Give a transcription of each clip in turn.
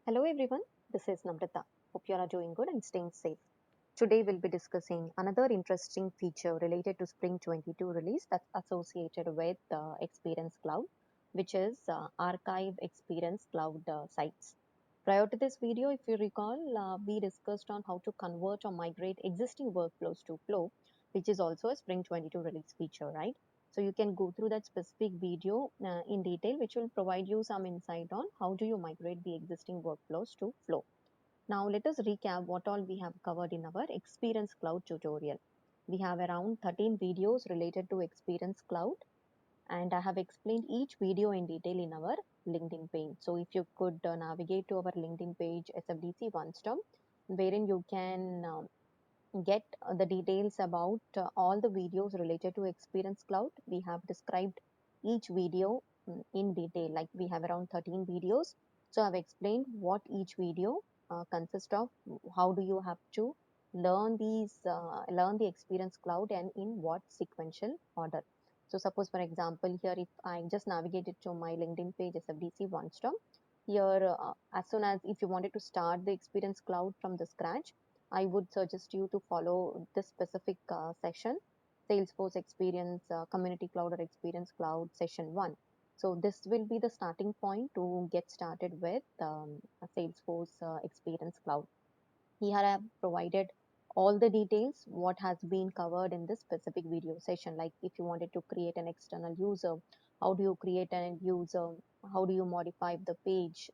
Hello everyone, this is Namrata. Hope you are doing good and staying safe. Today we'll be discussing another interesting feature related to Spring 22 release that's associated with Experience Cloud, which is Archive Experience Cloud sites. Prior to this video, if you recall, we discussed on how to convert or migrate existing workflows to Flow, which is also a Spring 22 release feature, right? So you can go through that specific video in detail, which will provide you some insight on how do you migrate the existing workflows to Flow. Now let us recap what all we have covered in our Experience Cloud tutorial. We have around 13 videos related to Experience Cloud, and I have explained each video in detail in our LinkedIn page. So if you could navigate to our LinkedIn page SFDC One Stop, wherein you can get the details about all the videos related to Experience Cloud. We have described each video in detail, like we have around 13 videos. So I've explained what each video consists of, how do you have to learn the Experience Cloud and in what sequential order. So suppose for example here, if I just navigated to my LinkedIn page SFDC One Stop, here as soon as if you wanted to start the Experience Cloud from the scratch, I would suggest you to follow this specific session, Salesforce Experience Community Cloud or Experience Cloud Session 1. So this will be the starting point to get started with Salesforce Experience Cloud. Here I have provided all the details what has been covered in this specific video session. Like if you wanted to create an external user, how do you create an user, how do you modify the page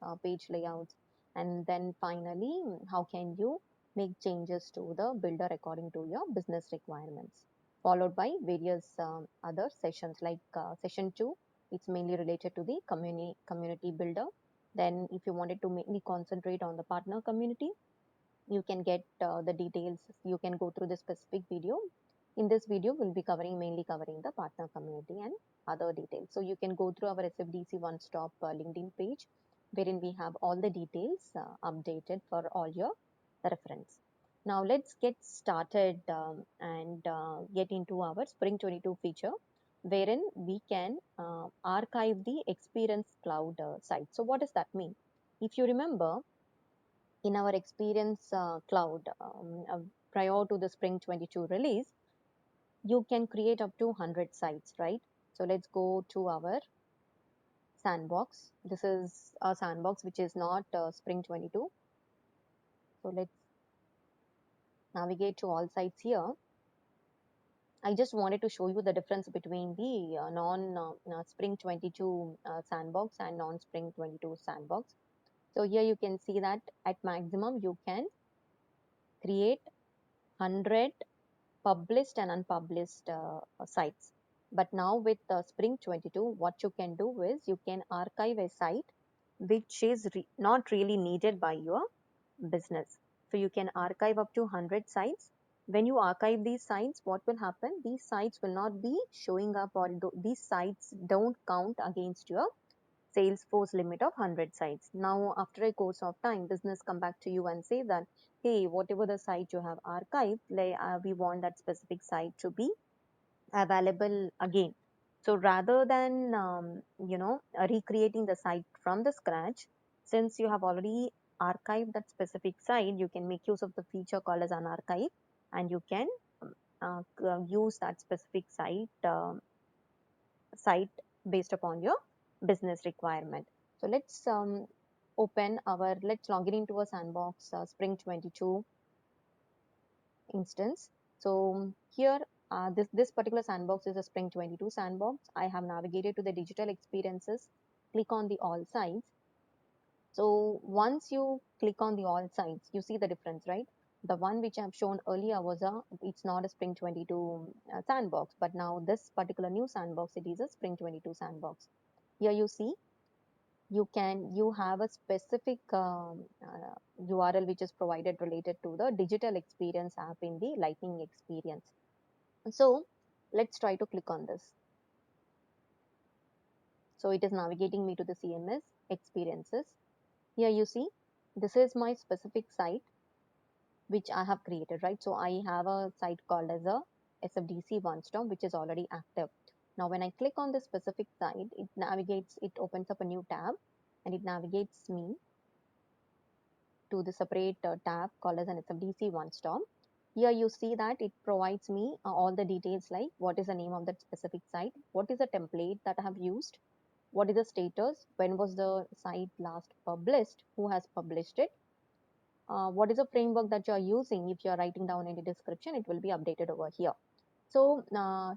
layouts, and then finally how can you make changes to the builder according to your business requirements, followed by various other sessions like session 2. It's mainly related to the community builder. Then if you wanted to mainly concentrate on the partner community, you can get the details. You can go through the specific video. In this video we'll be mainly covering the partner community and other details. So you can go through our SFDC One Stop LinkedIn page, wherein we have all the details updated for all your reference. Now let's get started and get into our Spring 22 feature, wherein we can archive the Experience Cloud site. So what does that mean? If you remember, in our Experience Cloud, prior to the Spring 22 release, you can create up to 100 sites, right? So let's go to our sandbox. This is a sandbox which is not Spring 22. So let's navigate to all sites here. I just wanted to show you the difference between the non Spring 22 sandbox and non Spring 22 sandbox. So here you can see that at maximum you can create 100 published and unpublished sites. But now with Spring 22, what you can do is you can archive a site which is not really needed by your business. So you can archive up to 100 sites. When you archive these sites, what will happen? These sites will not be showing up, or these sites don't count against your Salesforce limit of 100 sites. Now, after a course of time, business come back to you and say that, hey, whatever the site you have archived, we want that specific site to be available again. So rather than recreating the site from the scratch, since you have already archived that specific site, you can make use of the feature called as an archive, and you can use that specific site based upon your business requirement. So let's log in into a sandbox Spring 22 instance. So here, this particular sandbox is a Spring 22 sandbox. I have navigated to the digital experiences, click on the all sites. So once you click on the all sites, you see the difference, right? The one which I've shown earlier it's not a Spring 22 sandbox, but now this particular new sandbox, it is a Spring 22 sandbox. Here you see, you have a specific URL which is provided related to the digital experience app in the Lightning experience. So let's try to click on this. So it is navigating me to the CMS experiences. Here you see, this is my specific site which I have created, right? So I have a site called as a SFDC One Stop, which is already active. Now when I click on this specific site, it opens up a new tab and it navigates me to the separate tab called as an SFDC one stop. Here you see that it provides me all the details like what is the name of that specific site, what is the template that I have used, what is the status, when was the site last published, who has published it, what is the framework that you are using. If you are writing down any description, it will be updated over here. So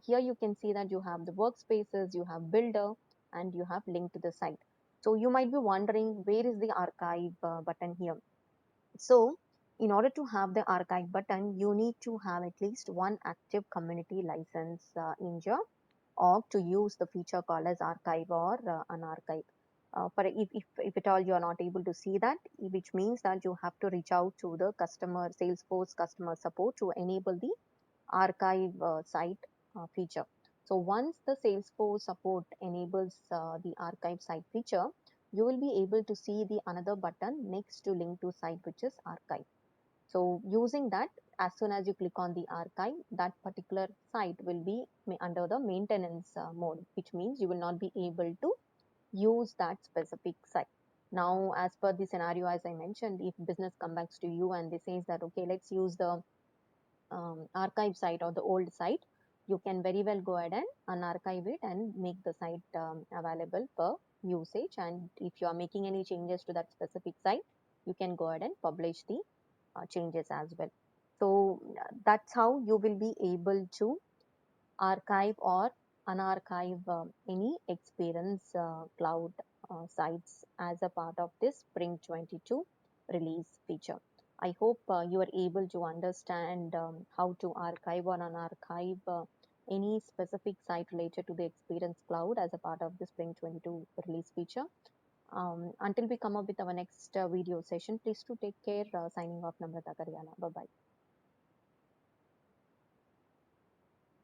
here you can see that you have the workspaces, you have builder, and you have link to the site. So you might be wondering where is the archive button here. So in order to have the archive button, you need to have at least one active community license in your org to use the feature called as archive or unarchive. For if at all you are not able to see that, which means that you have to reach out to the customer Salesforce customer support to enable the archive site feature. So once the Salesforce support enables the archive site feature, you will be able to see the another button next to link to site, which is archive. So using that, as soon as you click on the archive, that particular site will be under the maintenance mode, which means you will not be able to use that specific site. Now, as per the scenario, as I mentioned, if business comes back to you and they says that, okay, let's use the archive site or the old site, you can very well go ahead and unarchive it and make the site available for usage. And if you are making any changes to that specific site, you can go ahead and publish the changes as well. So that's how you will be able to archive or unarchive any experience cloud sites as a part of this Spring 22 release feature. I hope you are able to understand how to archive or unarchive any specific site related to the Experience Cloud as a part of the Spring 22 release feature. Until we come up with our next video session, please to take care. Signing off, Namrata Karyala. Bye bye.